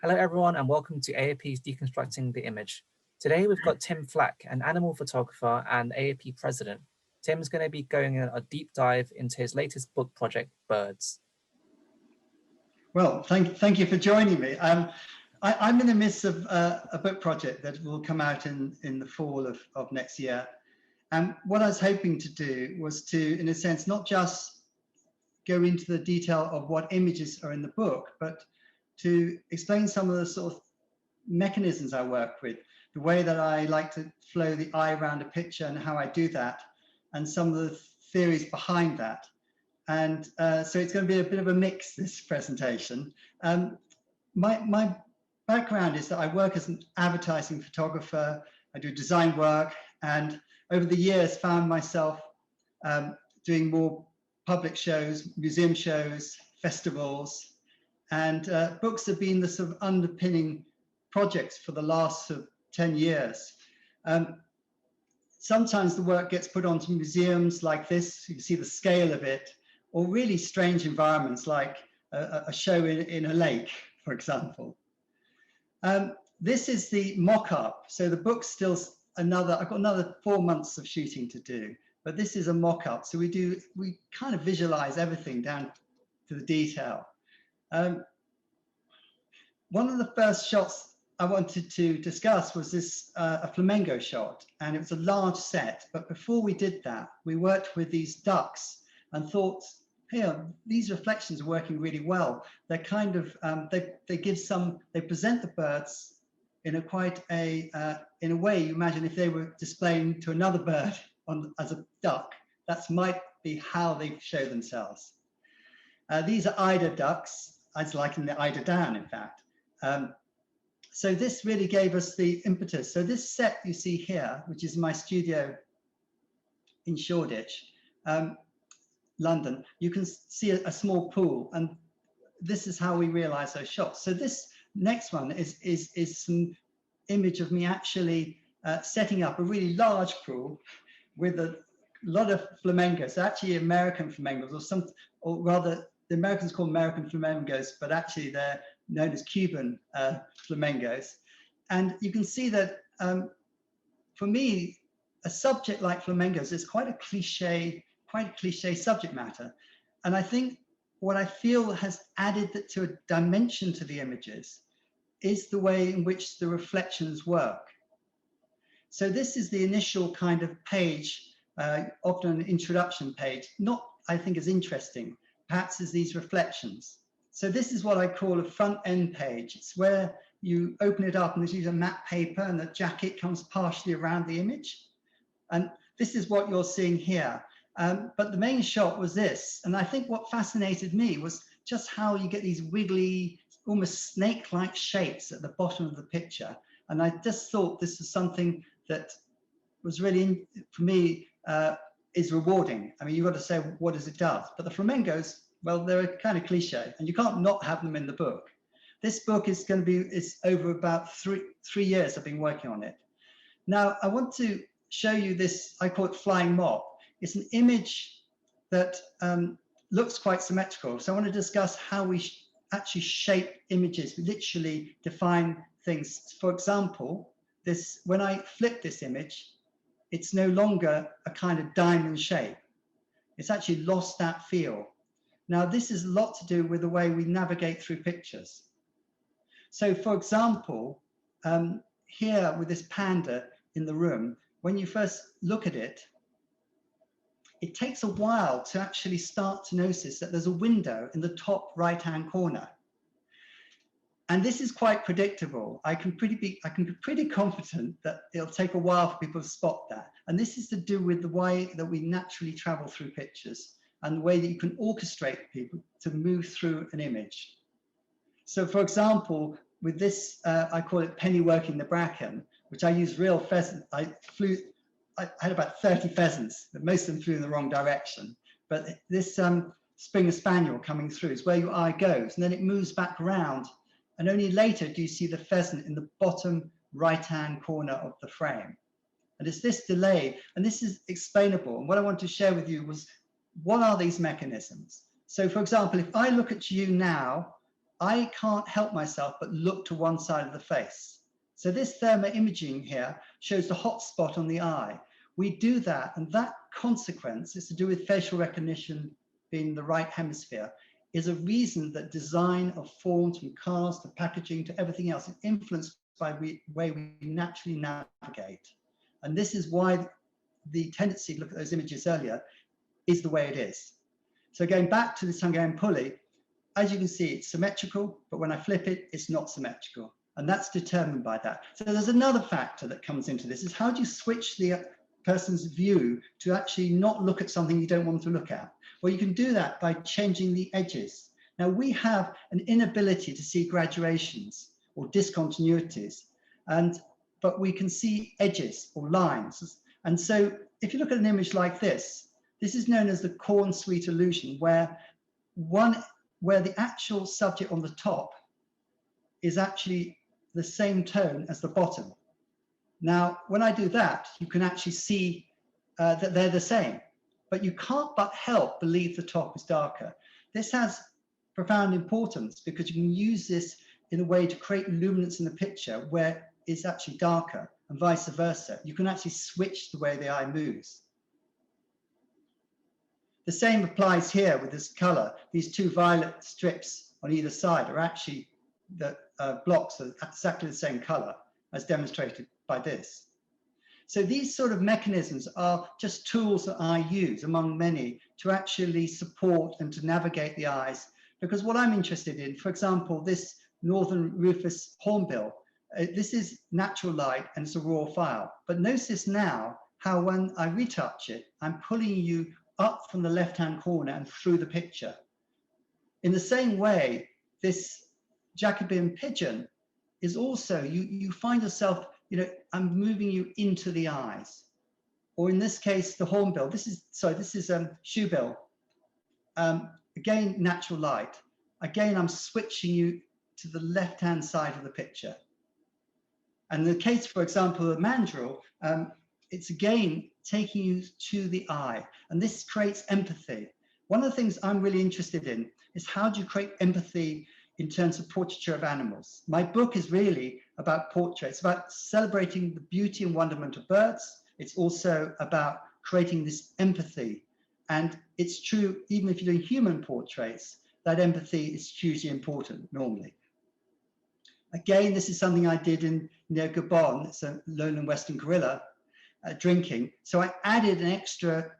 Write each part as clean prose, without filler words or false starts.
Hello everyone and welcome to AOP's Deconstructing the Image. Today we've got Tim Flach, an animal photographer and AOP president. Tim's going to be going a deep dive into his latest book project, Birds. Well, thank you for joining me. I'm in the midst of a book project that will come out in the fall of next year. And what I was hoping to do was to, in a sense, not just go into the detail of what images are in the book, but to explain some of the sort of mechanisms I work with, the way that I like to flow the eye around a picture and how I do that, and some of the theories behind that. And so it's going to be a bit of a mix, this presentation. My background is that I work as an advertising photographer. I do design work, and over the years found myself doing more public shows, museum shows, festivals, and books have been the sort of underpinning projects for the last 10 years. Sometimes the work gets put onto museums like this, you can see the scale of it, or really strange environments like a show in a lake, for example. This is the mock-up. So the book's still I've got another 4 months of shooting to do, but this is a mock-up. So we kind of visualize everything down to the detail. One of the first shots I wanted to discuss was this a flamingo shot, and it was a large set. But before we did that, we worked with these ducks and thought, hey, these reflections are working really well. They're kind of they present the birds in in a way you imagine if they were displaying to another bird as a duck. That might be how they show themselves. These are eider ducks. I'd liken the eider down, in fact. So this really gave us the impetus. So this set you see here, which is my studio in Shoreditch, London, you can see a small pool, and this is how we realize those shots. So this next one is some image of me actually setting up a really large pool with a lot of flamingos, actually American flamingos, or rather the Americans call them American flamingos, but actually they're known as Cuban flamingos. And you can see that for me, a subject like flamingos is quite a cliche subject matter. And I think what I feel has added to a dimension to the images is the way in which the reflections work. So this is the initial kind of page, often an introduction page, not I think as interesting, perhaps as these reflections. So this is what I call a front end page. It's where you open it up and there's usually a matte paper and the jacket comes partially around the image. And this is what you're seeing here. But the main shot was this. And I think what fascinated me was just how you get these wiggly, almost snake-like shapes at the bottom of the picture. And I just thought this was something that was really, for me, is rewarding. I mean, you've got to say, what does it do? But the flamingos, well, they're kind of cliche, and you can't not have them in the book. This book is going to be, it's over about three years I've been working on it. Now, I want to show you this, I call it flying mop. It's an image that looks quite symmetrical. So I want to discuss how we actually shape images. We literally define things. For example, this, when I flip this image, it's no longer a kind of diamond shape. It's actually lost that feel. Now, this is a lot to do with the way we navigate through pictures. So, for example, here with this panda in the room, when you first look at it, it takes a while to actually start to notice that there's a window in the top right-hand corner. And this is quite predictable. I can be pretty confident that it'll take a while for people to spot that. And this is to do with the way that we naturally travel through pictures and the way that you can orchestrate people to move through an image. So for example, with this, I call it pennyworking the bracken, which I use real pheasant. I had about 30 pheasants, but most of them flew in the wrong direction. But this Springer Spaniel coming through is where your eye goes, and then it moves back around. And only later do you see the pheasant in the bottom right-hand corner of the frame. And it's this delay, and this is explainable. And what I want to share with you was, what are these mechanisms? So for example, if I look at you now, I can't help myself but look to one side of the face. So this thermoimaging here shows the hot spot on the eye. We do that, and that consequence is to do with facial recognition being the right hemisphere, is a reason that design of forms, from cars to packaging to everything else, is influenced by the way we naturally navigate. And this is why the tendency to look at those images earlier is the way it is. So going back to this Hungarian pulley, as you can see, it's symmetrical, but when I flip it, it's not symmetrical. And that's determined by that. So there's another factor that comes into this, is how do you switch the person's view to actually not look at something you don't want to look at? Well, you can do that by changing the edges. Now, we have an inability to see graduations or discontinuities, but we can see edges or lines. And so if you look at an image like this, this is known as the corn sweet illusion, where the actual subject on the top is actually the same tone as the bottom. Now, when I do that, you can actually see that they're the same, but you can't but help believe the top is darker. This has profound importance because you can use this in a way to create luminance in the picture where it's actually darker, and vice versa. You can actually switch the way the eye moves. The same applies here with this color. These two violet strips on either side are actually the blocks are exactly the same color as demonstrated by this. So these sort of mechanisms are just tools that I use among many to actually support and to navigate the eyes. Because what I'm interested in, for example, this Northern Rufous hornbill, this is natural light and it's a raw file. But notice now how when I retouch it, I'm pulling you up from the left-hand corner and through the picture. In the same way, this Jacobean pigeon is also, you find yourself, I'm moving you into the eyes. Or in this case, the hornbill, this is shoebill. Again, natural light. Again, I'm switching you to the left-hand side of the picture. And in the case, for example, of mandrill, it's again taking you to the eye, and this creates empathy. One of the things I'm really interested in is how do you create empathy in terms of portraiture of animals? My book is really about portraits, about celebrating the beauty and wonderment of birds. It's also about creating this empathy. And it's true, even if you're doing human portraits, that empathy is hugely important normally. Again, this is something I did in near Gabon. It's a lowland western gorilla drinking. So I added an extra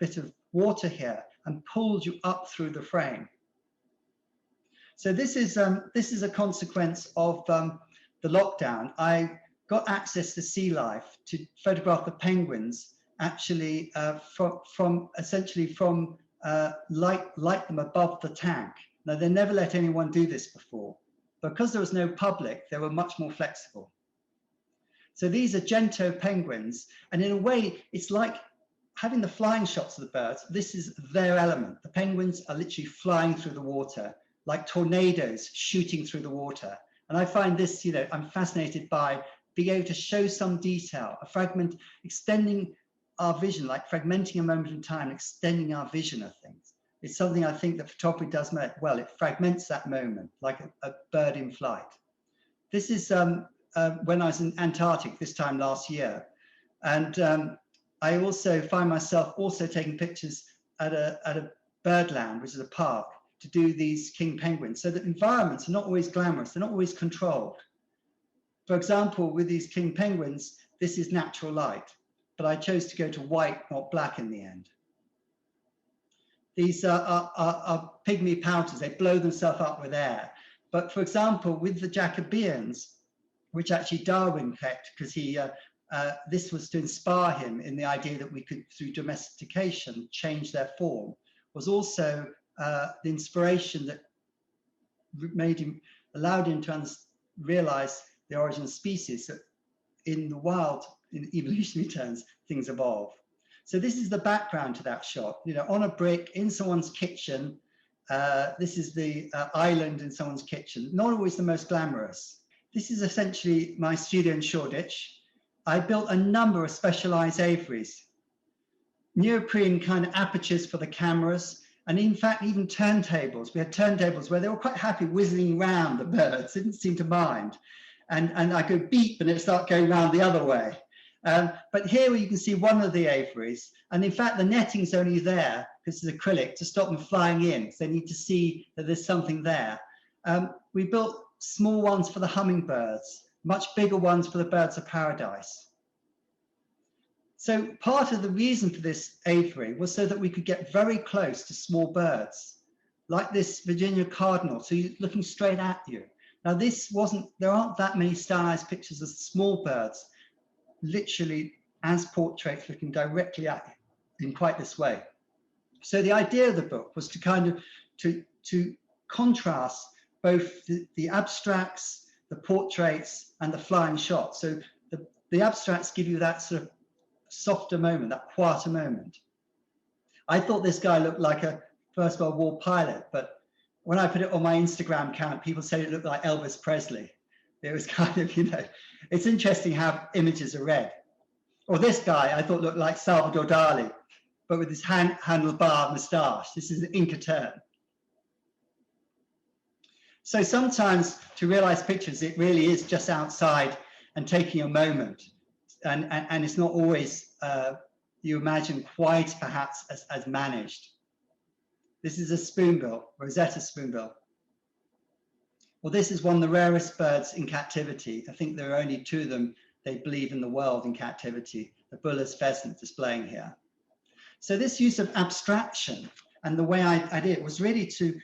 bit of water here and pulled you up through the frame. So this is a consequence of the lockdown. I got access to sea life to photograph the penguins, actually essentially from light them above the tank. Now, they never let anyone do this before. Because there was no public, they were much more flexible. So these are Gento penguins, and in a way, it's like having the flying shots of the birds. This is their element. The penguins are literally flying through the water, like tornadoes shooting through the water. And I find this, I'm fascinated by being able to show some detail, a fragment extending our vision, like fragmenting a moment in time, extending our vision of things. It's something I think that photography does well. It fragments that moment, like a bird in flight. This is when I was in Antarctic this time last year. And I also find myself also taking pictures at a birdland, which is a park, to do these king penguins. So the environments are not always glamorous, they're not always controlled. For example, with these king penguins, this is natural light, but I chose to go to white, not black in the end. These are pygmy pouters. They blow themselves up with air. But for example, with the Jacobeans, which actually Darwin kept, because this was to inspire him in the idea that we could, through domestication, change their form, was also the inspiration that allowed him to realize the origin of species, that in the wild, in evolutionary terms, things evolve. So this is the background to that shot, on a brick in someone's kitchen. This is the island in someone's kitchen, not always the most glamorous. This is essentially my studio in Shoreditch. I built a number of specialized aviaries, neoprene kind of apertures for the cameras, And in fact, even turntables, we had turntables where they were quite happy whizzing around the birds, didn't seem to mind. And I go beep and it'd start going around the other way. But here you can see one of the aviaries. And in fact, the netting's only there, because it's acrylic, to stop them flying in. So they need to see that there's something there. We built small ones for the hummingbirds, much bigger ones for the birds of paradise. So part of the reason for this aviary was so that we could get very close to small birds, like this Virginia Cardinal. So you're looking straight at you. Now there aren't that many stylized pictures of small birds, literally as portraits looking directly at you in quite this way. So the idea of the book was to kind of, to contrast both the abstracts, the portraits, and the flying shots. So the abstracts give you that sort of softer moment, that quieter moment. I thought this guy looked like a First World War pilot, but when I put it on my Instagram account, people said it looked like Elvis Presley. It was kind of, it's interesting how images are read. Or this guy I thought looked like Salvador Dali, but with his handlebar moustache. This is an Inca turn. So sometimes to realize pictures, it really is just outside and taking a moment. And it's not always, you imagine, quite perhaps as managed. This is a spoonbill, Rosetta spoonbill. Well, this is one of the rarest birds in captivity. I think there are only 2 of them, they believe, in the world in captivity, the Buller's pheasant displaying here. So this use of abstraction, and the way I did it was really to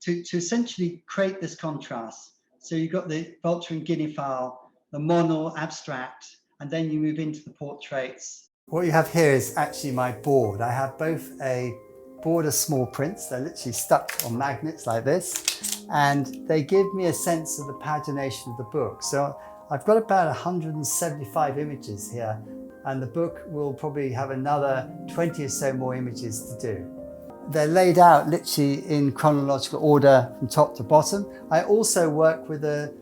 essentially create this contrast. So you've got the vulture and guinea fowl, the monal abstract, and then you move into the portraits. What you have here is actually my board. I have both a board of small prints. They're literally stuck on magnets like this, and they give me a sense of the pagination of the book. So I've got about 175 images here, and the book will probably have another 20 or so more images to do. They're laid out literally in chronological order from top to bottom. I also work with a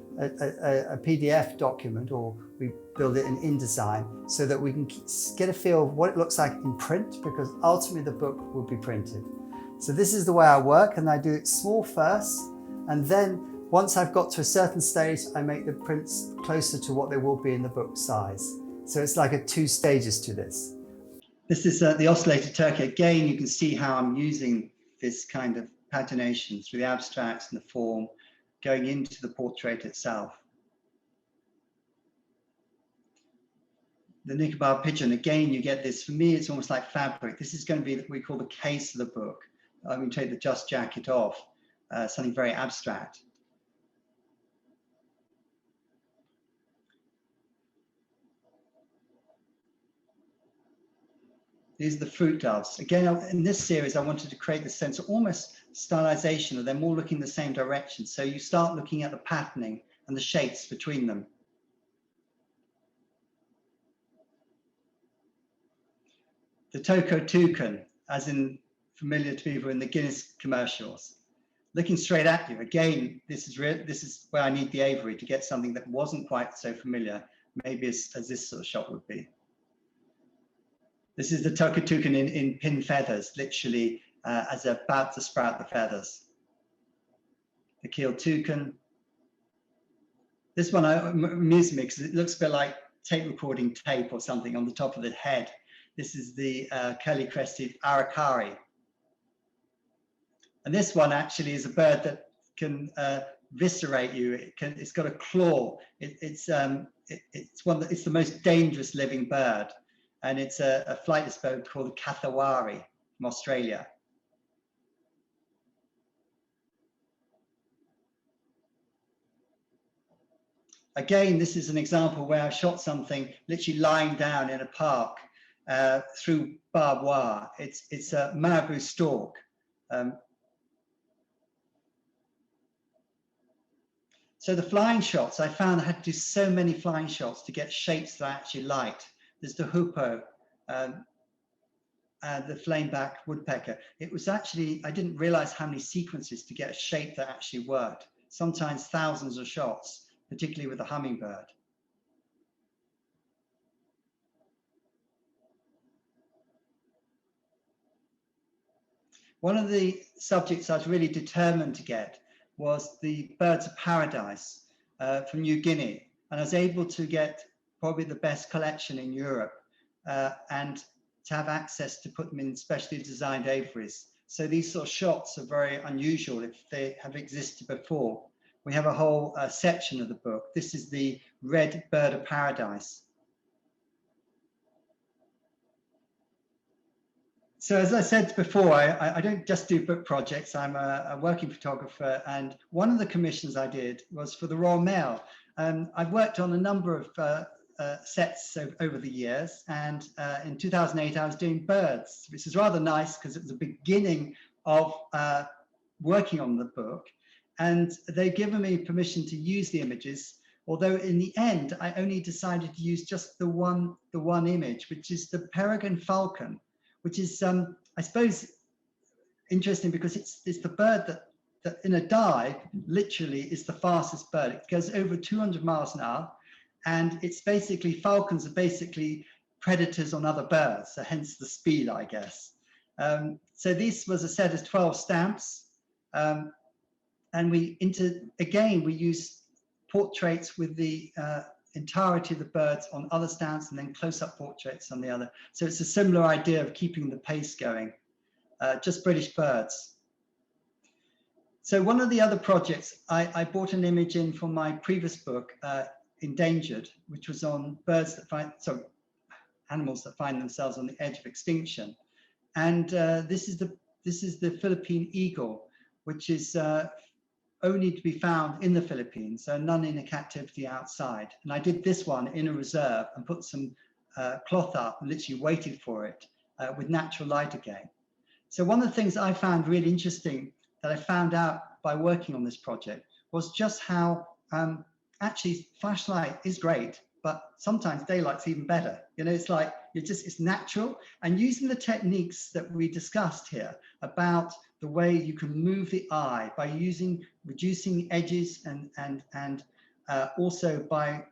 PDF document, or we build it in InDesign, so that we can get a feel of what it looks like in print, because ultimately the book will be printed. So this is the way I work, and I do it small first, and then once I've got to a certain stage, I make the prints closer to what they will be in the book size. So it's like 2 stages to this. This is the oscillated turkey. Again, you can see how I'm using this kind of pagination through the abstracts and the form, going into the portrait itself. The Nicobar pigeon, again, you get this, for me, it's almost like fabric. This is going to be what we call the case of the book. I'm going to take the just jacket off, something very abstract. These are the fruit doves. Again, in this series, I wanted to create the sense of almost stylization of them all looking the same direction. So you start looking at the patterning and the shapes between them. The Toko toucan, as in familiar to people in the Guinness commercials, looking straight at you. Again, this is where I need the aviary to get something that wasn't quite so familiar, maybe as this sort of shot would be. This is the Toko toucan in pin feathers, literally as they're about to sprout the feathers. The keel toucan. This one amused me because it looks a bit like tape recording tape or something on the top of the head. This is the curly-crested arakari. And this one actually is a bird that can viscerate you. It's got a claw. It's the most dangerous living bird. And it's a flightless bird called the cathawari from Australia. Again, this is an example where I shot something literally lying down in a park through barbed wire. It's a marabou stork. So the flying shots, I found I had to do so many flying shots to get shapes that I actually liked. There's the hoopoe, the flameback woodpecker. It was actually, I didn't realize how many sequences to get a shape that actually worked. Sometimes thousands of shots, particularly with the hummingbird. One of the subjects I was really determined to get was the birds of paradise from New Guinea. And I was able to get probably the best collection in Europe and to have access to put them in specially designed aviaries. So these sort of shots are very unusual if they have existed before. We have a whole section of the book. This is the red bird of paradise. So as I said before, I don't just do book projects. I'm a working photographer, and one of the commissions I did was for the Royal Mail. I've worked on a number of sets over the years, and in 2008 I was doing birds, which is rather nice because it was the beginning of working on the book, and they've given me permission to use the images, although in the end I only decided to use just the one image, which is the peregrine falcon, which is I suppose interesting because it's the bird that in a dive literally is the fastest bird. It goes over 200 miles an hour, and it's basically, falcons are basically predators on other birds, so hence the speed, I guess. So this was a set of 12 stamps, and we use portraits with the entirety of the birds on other stamps, and then close-up portraits on the other. So it's a similar idea of keeping the pace going, just British birds. So one of the other projects, I bought an image in from my previous book, Endangered, which was on birds that animals that find themselves on the edge of extinction. And this is the Philippine eagle, which is only to be found in the Philippines, so none in a captivity outside. And I did this one in a reserve and put some cloth up and literally waited for it with natural light again. So one of the things I found really interesting that I found out by working on this project was just how actually flashlight is great, but sometimes daylight's even better. You know, it's like it's natural, and using the techniques that we discussed here about the way you can move the eye by reducing the edges and also by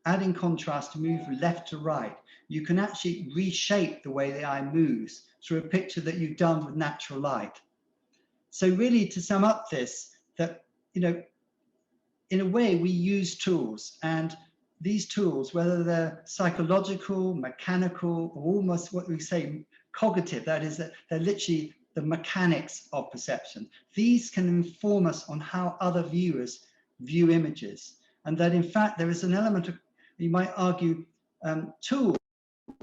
adding contrast to move left to right, you can actually reshape the way the eye moves through a picture that you've done with natural light. So really, to sum up this, that, you know, in a way we use tools, and these tools, whether they're psychological, mechanical, or almost what we say cognitive, that is that they're literally the mechanics of perception. These can inform us on how other viewers view images, and that in fact there is an element of, you might argue, tools,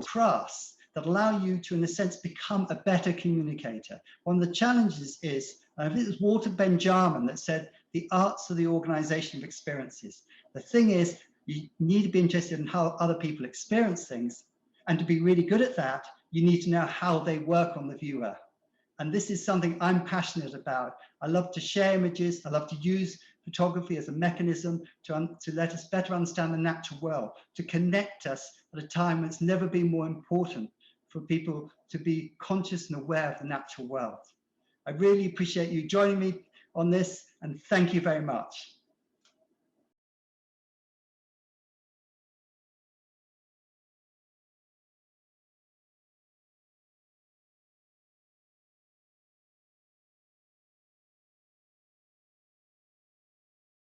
crafts that allow you to, in a sense, become a better communicator. One of the challenges is, I think it was Walter Benjamin that said, the arts are the organization of experiences. The thing is, you need to be interested in how other people experience things, and to be really good at that, you need to know how they work on the viewer. And this is something I'm passionate about. I love to share images. I love to use photography as a mechanism to let us better understand the natural world, to connect us at a time when it's never been more important for people to be conscious and aware of the natural world. I really appreciate you joining me on this, and thank you very much.